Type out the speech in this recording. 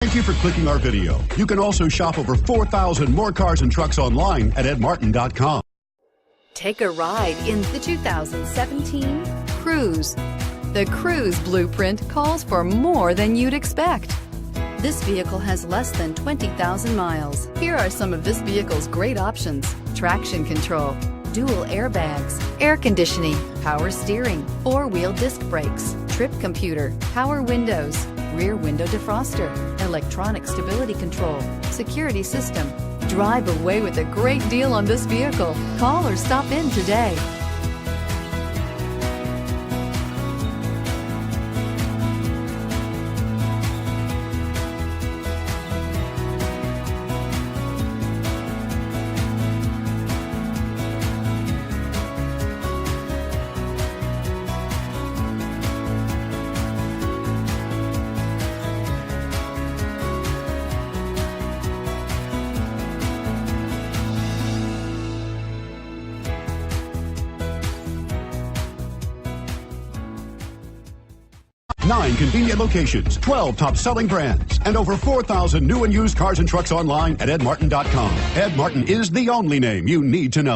Thank you for clicking our video. You can also shop over 4,000 more cars and trucks online at edmartin.com. Take a ride in the 2017 Cruze. The Cruze blueprint calls for more than you'd expect. This vehicle has less than 20,000 miles. Here are some of this vehicle's great options: traction control, dual airbags, air conditioning, power steering, four-wheel disc brakes, trip computer, power windows, rear window defroster, electronic stability control, security system. Drive away with a great deal on this vehicle. Call or stop in today. Nine convenient locations, 12 top-selling brands, and over 4,000 new and used cars and trucks online at edmartin.com. Ed Martin is the only name you need to know.